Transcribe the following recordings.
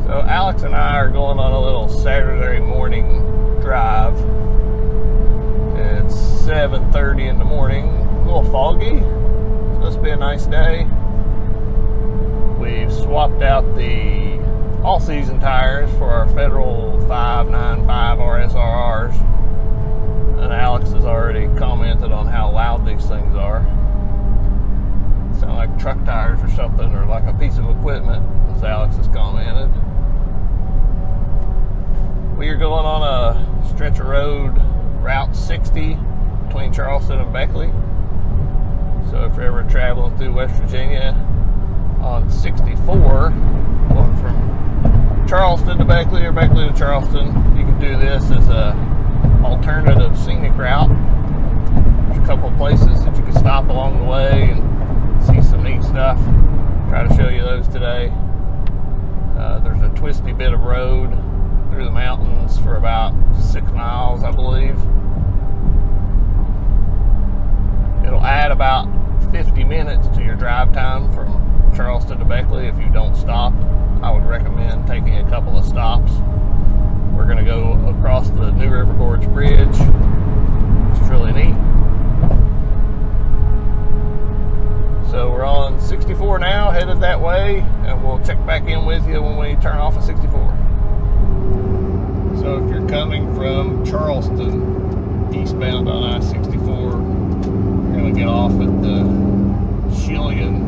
So Alex and I are going on a little Saturday morning drive. It's 7:30 in the morning, a little foggy. It's supposed to be a nice day. We've swapped out the all-season tires for our Federal 595 RSRRs. And Alex has already commented on how loud these things are. Sound like truck tires or something, or like a piece of equipment, as Alex has commented. We are going on a stretch of road, Route 60, between Charleston and Beckley. So if you're ever traveling through West Virginia on 64, going from Charleston to Beckley or Beckley to Charleston, you can do this as a alternative scenic route. There's a couple of places that you can stop along the way and see some neat stuff. Try to show you those today. There's a twisty bit of road through the mountains for about 6 miles, I believe. It'll add about 50 minutes to your drive time from Charleston to Beckley if you don't stop. I would recommend taking a couple of stops. We're going to go across the new River Gorge Bridge, which is really neat. So we're on 64 now, headed that way, and we'll check back in with you when we turn off at 64. So if you're coming from Charleston eastbound on I-64, you're going to get off at the Shillian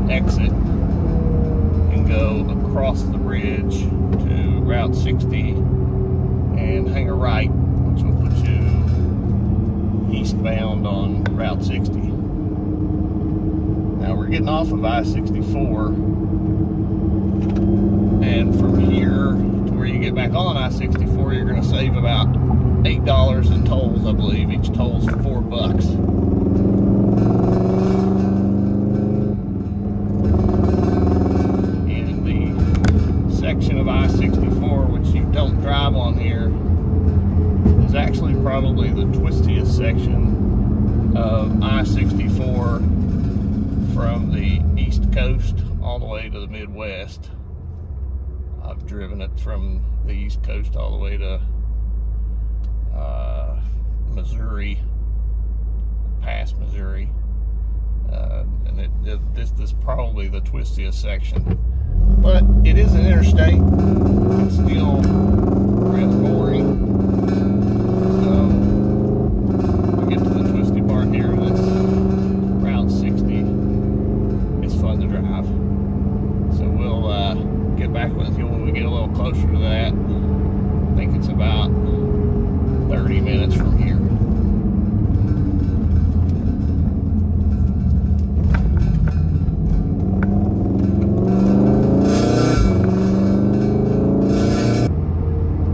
exit and go across the bridge to Route 60 and hang a right, which will put you eastbound on Route 60. Now we're getting off of I-64, and from here where you get back on I-64, you're going to save about $8 in tolls, I believe. Each toll's $4. In the section of I-64, which you don't drive on here, is actually probably the twistiest section of I-64 from the East Coast all the way to the Midwest. I've driven it from the East Coast all the way to Missouri, past Missouri, and this is probably the twistiest section. But it is an interstate. It's still rather boring. So we get to the twisty part here. That's Route 60. It's fun to drive. So we'll get back with you when we get a little closer to that. I think it's about 30 minutes from here.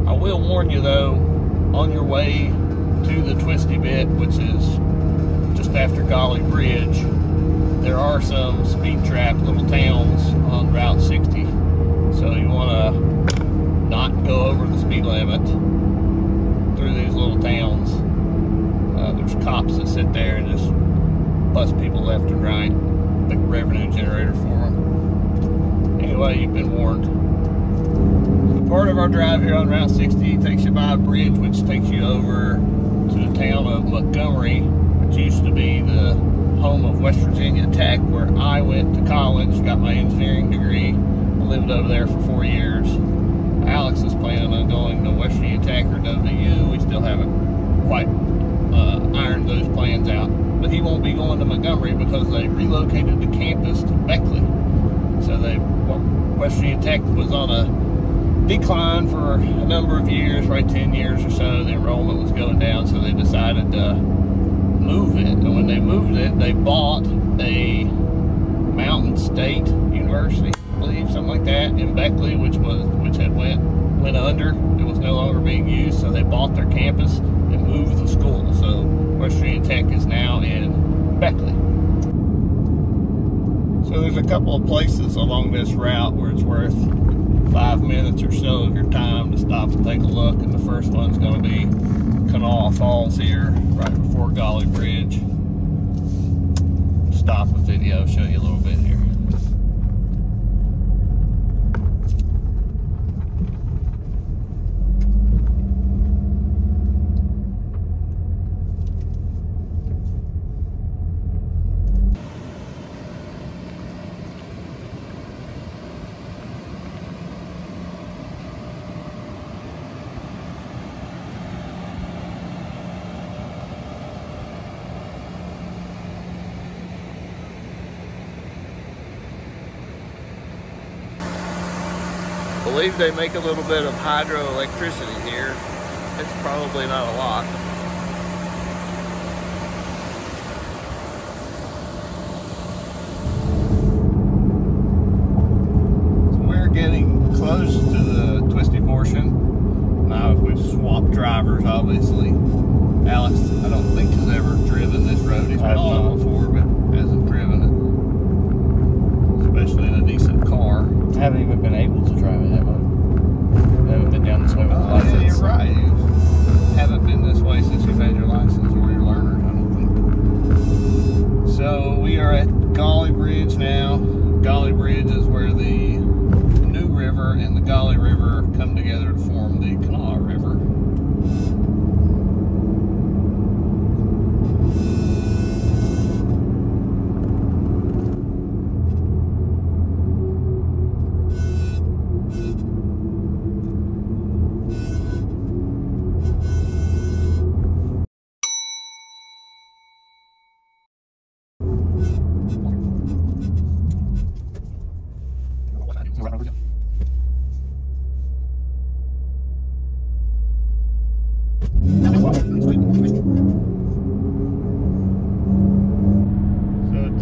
I will warn you though, on your way to the twisty bit, which is just after Gauley Bridge, there are some speed trap little towns on Route 60. So you want to not go over the speed limit through these little towns. There's cops that sit there and just bust people left and right. Big revenue generator for them. Anyway, you've been warned. So part of our drive here on Route 60 takes you by a bridge which takes you over to the town of Montgomery, which used to be the home of West Virginia Tech, where I went to college, got my engineering degree. Lived over there for 4 years. Alex is planning on going to West Virginia Tech or WU. We still haven't quite ironed those plans out. But he won't be going to Montgomery because they relocated the campus to Beckley. So West Virginia Tech was on a decline for a number of years, right, 10 years or so. The enrollment was going down, so they decided to move it. And when they moved it, they bought a Mountain State University, I believe, something like that, in Beckley, which had went under. It was no longer being used, so they bought their campus and moved the school. So West Virginia Tech is now in Beckley. So there's a couple of places along this route where it's worth 5 minutes or so of your time to stop and take a look, and the first one's going to be Kanawha Falls here, right before Gauley Bridge. Stop the video, show you a little bit here. believe they make a little bit of hydroelectricity here. It's probably not a lot. So we're getting close to the twisty portion. Now we've swapped drivers, obviously. Alex, I don't think has ever driven this road. He's been on it before, but hasn't driven it. Especially in a decent car. I haven't even been able to drive it that way. I haven't been down this way with the license. Yeah, you're right. You haven't been this way since you've had your license or your learner, I don't think. So we are at Gauley Bridge now. Gauley Bridge is where the New River and the Gauley River come together to form the Kanawha River.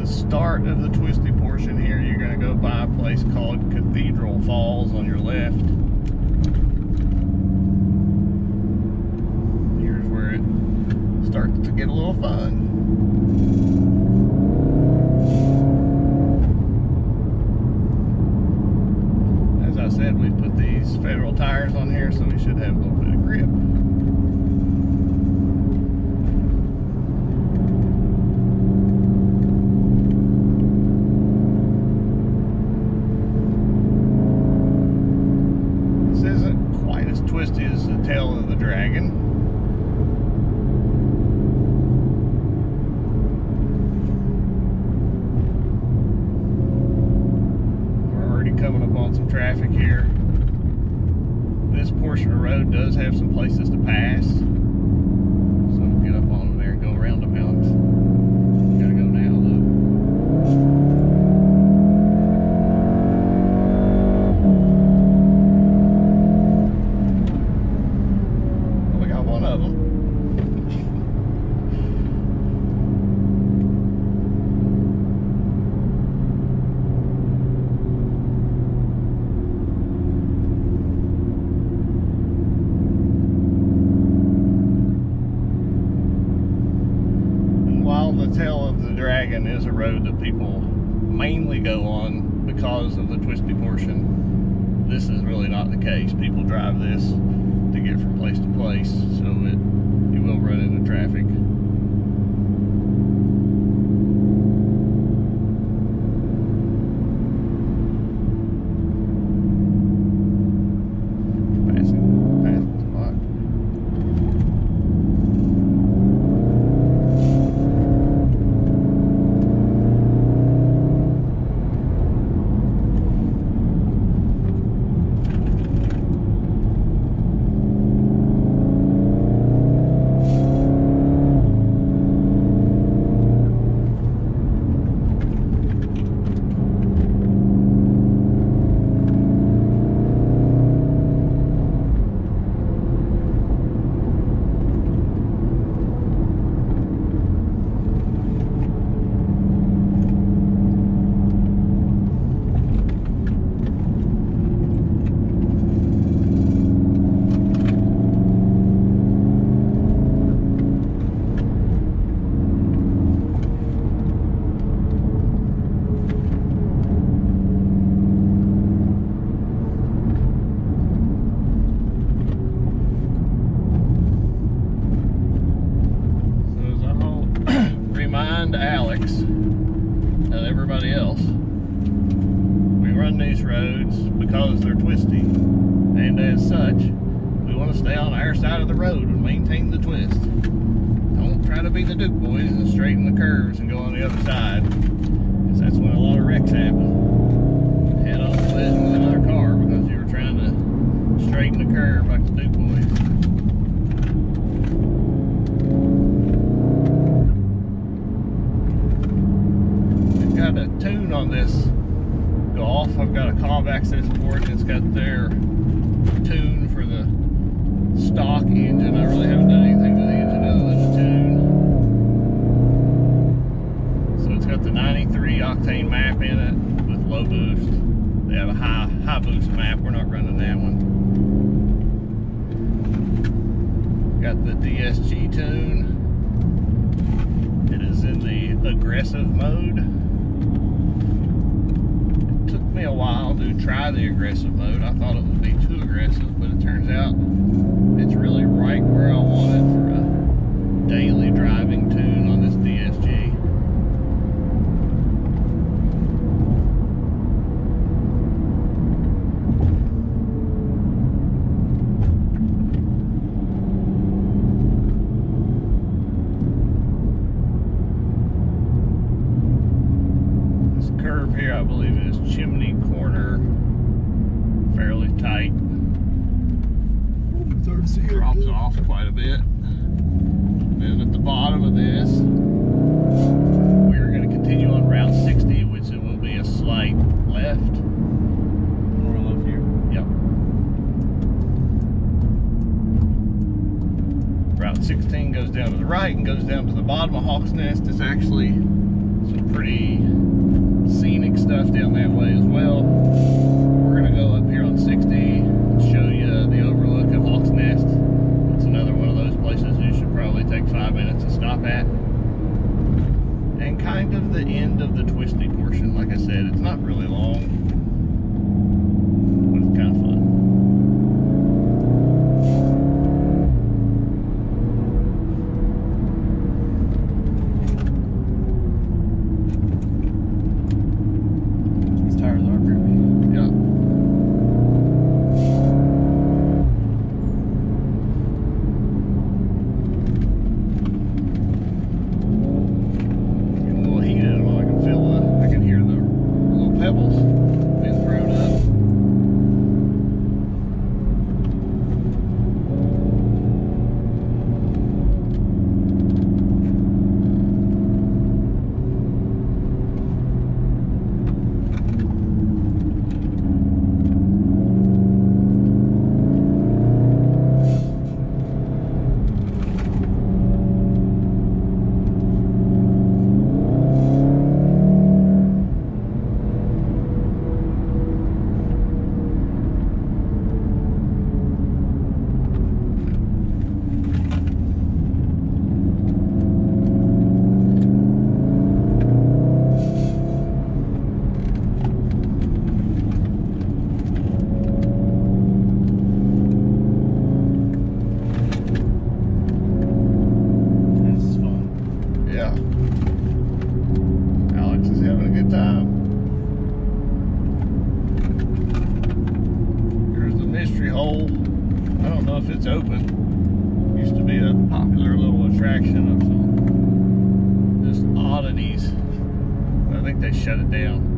Start of the twisty portion here, you're going to go by a place called Cathedral Falls on your left. Here's where it starts to get a little fun. As I said, we put these Federal tires on here, so we should have a little bit of grip. Twisty as the tail of the dragon. We're already coming up on some traffic here. This portion of road does have some places to pass, so we'll get up on there and go around the mountains. Gotta go now though. The tail of the dragon is a road that people mainly go on because of the twisty portion. This is really not the case. People drive this to get from place to place, so you will run into traffic. Alex and everybody else, we run these roads because they're twisty, and as such we want to stay on our side of the road and maintain the twist. Don't try to be the Duke boys and straighten the curves and go on the other side, because that's when a lot of wrecks happen. Head on collision with another car because you were trying to straighten the curve like the Duke boys. Got a tune on this Golf. I've got a Cobb access port. It's got their tune for the stock engine. I really haven't done anything to the engine other than the tune. So it's got the 93 octane map in it with low boost. They have a high boost map. We're not running that one. Got the DSG tune. It is in the aggressive mode. It took me a while to try the aggressive mode. I thought it would be too aggressive, but it turns out it's really right where I want it for a daily driving tune on this DSG. Curve here, I believe, is Chimney Corner, fairly tight. Drops off quite a bit. Then at the bottom of this, we're going to continue on Route 60, which it will be a slight left. More left here. Yep. Route 16 goes down to the right and goes down to the bottom of Hawk's Nest. It's actually some pretty scenic stuff down that way as well. We're going to go up here on 60 and show you the overlook of Hawk's Nest. It's another one of those places you should probably take 5 minutes to stop at. And kind of the end of the twisty portion. Like I said, it's not really long, but it's kind of fun. If it's open. Used to be a popular little attraction of some just oddities. I think they shut it down.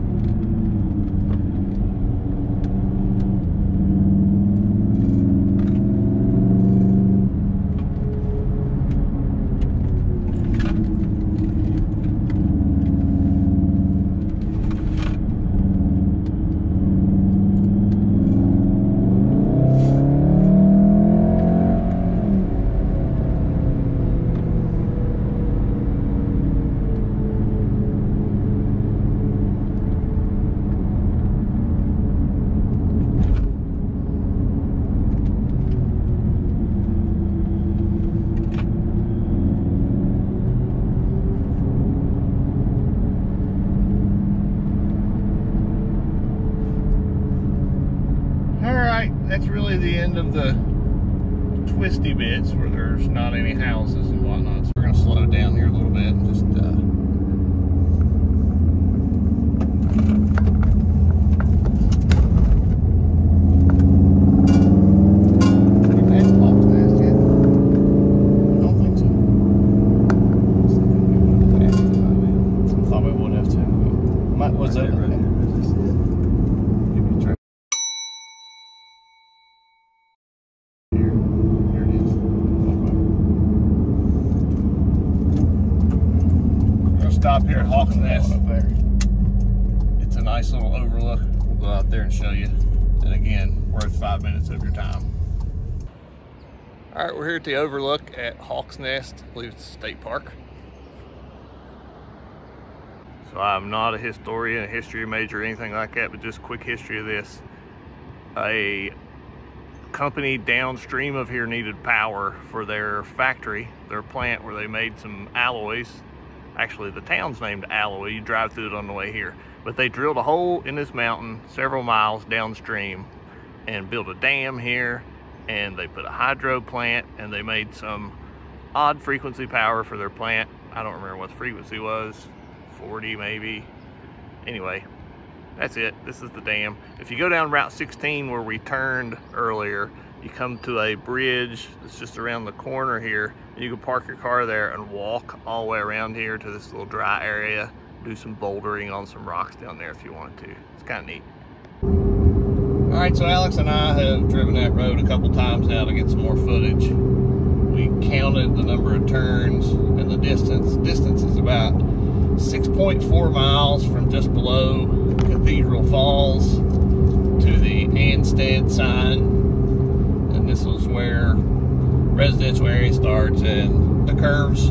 That's really the end of the twisty bits where there's not any houses and whatnot. So we're going to slow down here a little bit and just stop here at Hawk's Nest. It's a nice little overlook. go out there and show you. And again, worth 5 minutes of your time. All right, we're here at the overlook at Hawk's Nest. I believe it's a state park. So I'm not a historian, a history major, or anything like that, but just a quick history of this. A company downstream of here needed power for their factory, their plant where they made some alloys. Actually, the town's named Alloy. You drive through it on the way here. But they drilled a hole in this mountain several miles downstream and built a dam here, and they put a hydro plant, and they made some odd frequency power for their plant. I don't remember what the frequency was, 40 maybe. Anyway, that's it. This is the dam. If you go down Route 16 where we turned earlier, you come to a bridge that's just around the corner here, and you can park your car there and walk all the way around here to this little dry area, do some bouldering on some rocks down there if you want to. It's kind of neat. All right, so Alex and I have driven that road a couple times now to get some more footage. We counted the number of turns and the distance. Distance is about 6.4 miles from just below Kanawha Falls to the Ansted sign. And this is where residential area starts, and the curves,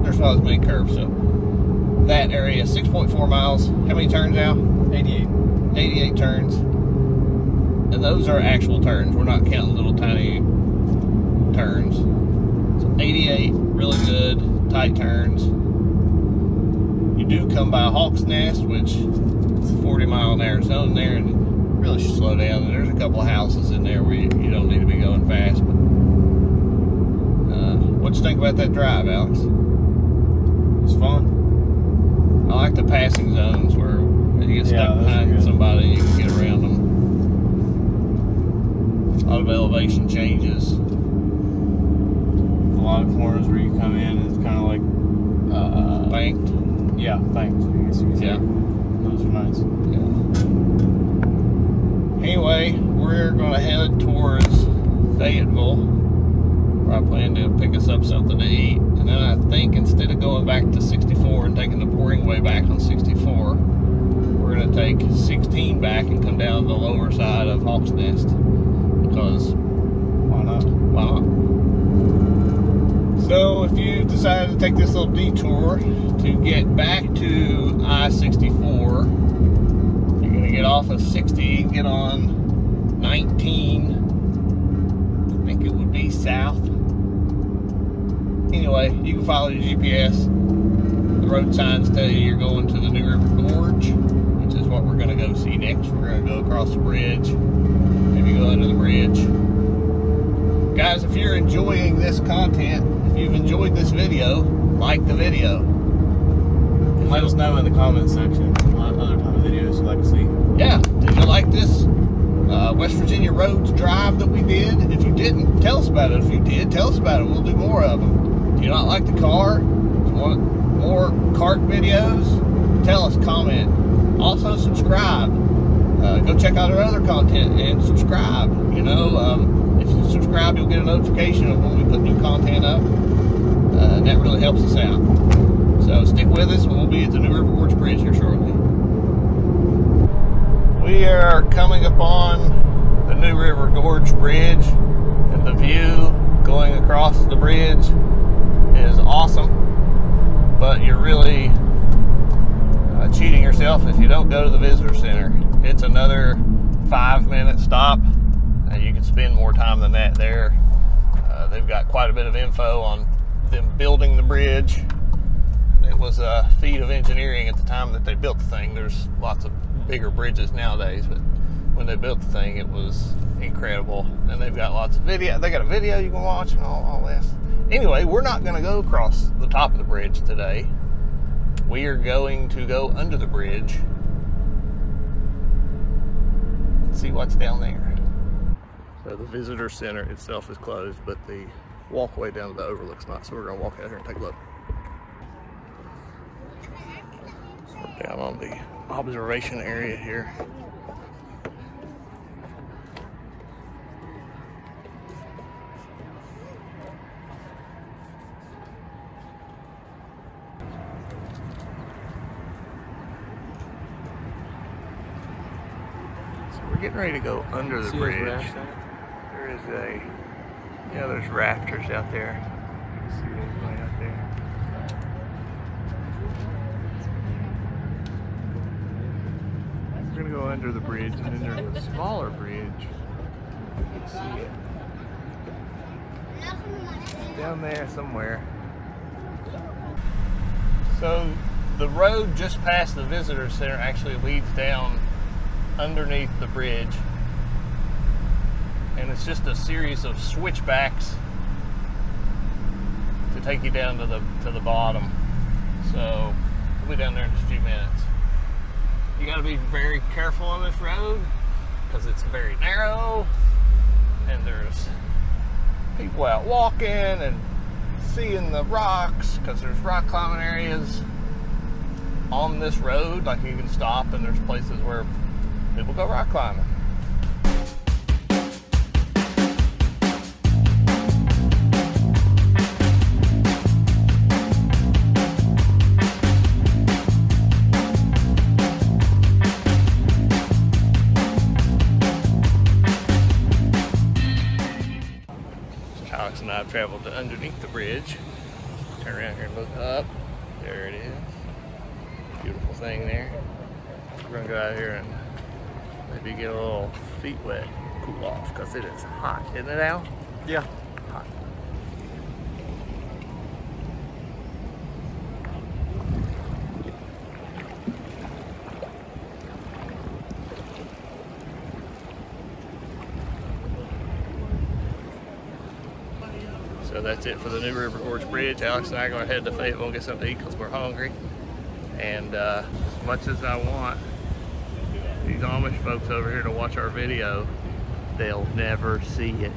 there's not as many curves, so that area, 6.4 miles. How many turns now? 88. 88 turns. And those are actual turns. We're not counting little tiny turns. So 88 really good, tight turns. You do come by Hawk's Nest, which is a 40-mile-an-hour zone there, and you really should slow down. And there's a couple of houses in there where you don't need to be going fast. But what'd you think about that drive, Alex? It's fun. I like the passing zones where you get stuck behind somebody and you can get around them. A lot of elevation changes. A lot of corners where you come in, it's kind of like banked. Yeah, banked. Yeah, those are nice. Yeah. Anyway, we're going to head towards Fayetteville, where I plan to pick us up something to eat. And then I think instead of going back to 64 and taking the boring way back on 64, we're going to take 16 back and come down the lower side of Hawk's Nest. Because why not? Why not? So if you decide to take this little detour to get back to I-64, you're going to get off of 60 and get on 19. I think it would be south. Anyway, you can follow your GPS. The road signs tell you you're going to the New River Gorge, which is what we're going to go see next. We're going to go across the bridge, maybe go under the bridge. Guys, if you're enjoying this content, if you've enjoyed this video, like the video. Let us know in the comments section what other type of videos you'd like to see. Yeah, did you like this West Virginia Roads drive that we did? If you didn't, tell us about it. If you did, tell us about it. We'll do more of them. Do you not like the car? Do you want more cart videos? Tell us, comment. Also, subscribe. Go check out our other content and subscribe. You know, if you subscribe, you'll get a notification of when we put new content up. And that really helps us out. So stick with us, and we'll be at the New River Gorge Bridge here shortly. We are coming upon the New River Gorge Bridge, and the view going across the bridge is awesome. But you're really cheating yourself if you don't go to the visitor center. It's another 5-minute stop. You can spend more time than that there. They've got quite a bit of info on them building the bridge. It was a feat of engineering at the time that they built the thing. There's lots of bigger bridges nowadays, but when they built the thing, it was incredible. And they've got lots of video. They got a video you can watch and all this. Anyway, we're not going to go across the top of the bridge today. We are going to go under the bridge. Let's see what's down there. So the visitor center itself is closed, but the walkway down to the overlook's not. So we're going to walk out here and take a look. So we're down on the observation area here. getting ready to go under the bridge. There is there's rafters out there. You can see those way out there. We're gonna go under the bridge, and then there's a smaller bridge. You can see it. It's down there somewhere. So the road just past the visitor center actually leads down underneath the bridge, and it's just a series of switchbacks to take you down to the bottom. So we'll be down there in just a few minutes. You got to be very careful on this road because it's very narrow, and there's people out walking and seeing the rocks because there's rock climbing areas on this road. Like, you can stop and there's places where people go rock climbing. Alex and I have traveled to underneath the bridge. Turn around here and look up. There it is. Beautiful thing there. We're gonna go out here and maybe get a little feet wet, cool off, because it is hot, isn't it, Al? Yeah. Hot. So that's it for the new River Gorge Bridge. Alex and I are going to head to Fayetteville and get something to eat because we're hungry. And as much as I want these Amish folks over here to watch our video, they'll never see it.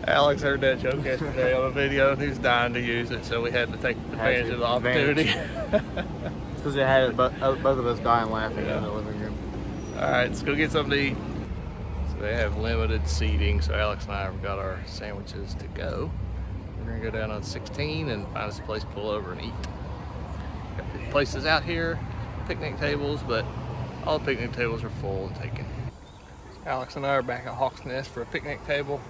Alex heard that joke yesterday on a video and he's dying to use it, so we had to take advantage of the opportunity. Because it had both of us dying laughing in the living room. All right, let's go get something to eat. So they have limited seating, so Alex and I have got our sandwiches to go. We're gonna go down on 16 and find us a place to pull over and eat. Got places out here, picnic tables, but all the picnic tables are full and taken. Alex and I are back at Hawk's Nest for a picnic table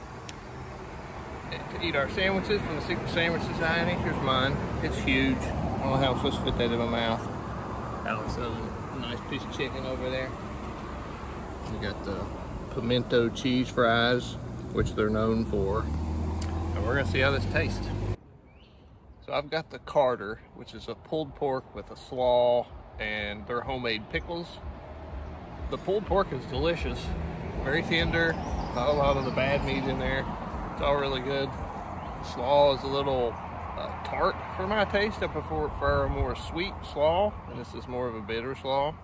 to eat our sandwiches from the Secret Sandwich Society. Here's mine. It's huge. I don't know how I'm supposed to fit that in my mouth. Alex has a nice piece of chicken over there. We got the pimento cheese fries, which they're known for. And we're gonna see how this tastes. So I've got the Carter, which is a pulled pork with a slaw and their homemade pickles. The pulled pork is delicious, very tender, not a lot of the bad meat in there. It's all really good. The slaw is a little tart for my taste. I prefer a more sweet slaw, and this is more of a bitter slaw.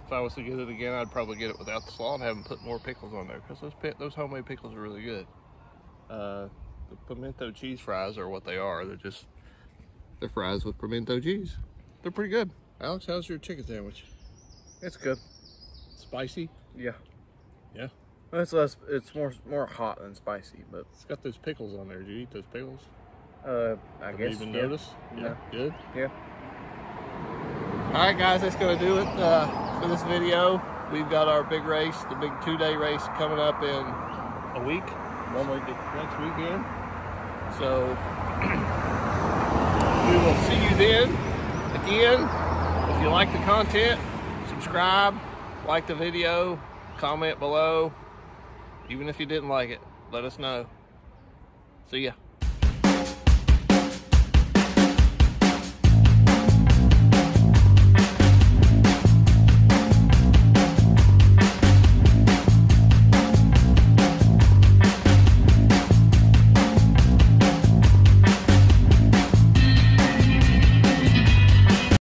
If I was to get it again, I'd probably get it without the slaw and have them put more pickles on there, because those homemade pickles are really good. The pimento cheese fries are what they are. They're fries with pimento cheese. They're pretty good. Alex, how's your chicken sandwich? It's good. Spicy? Yeah. Yeah? It's more hot than spicy, but It's got those pickles on there. Did you eat those pickles? I guess. Have you even noticed? Yeah. Good? Yeah. All right, guys, that's gonna do it for this video. We've got our big race, the big 2-day race, coming up in a week. 1 week next weekend. So we will see you then. Again, if you like the content, subscribe, like the video, comment below. Even if you didn't like it, let us know. See ya.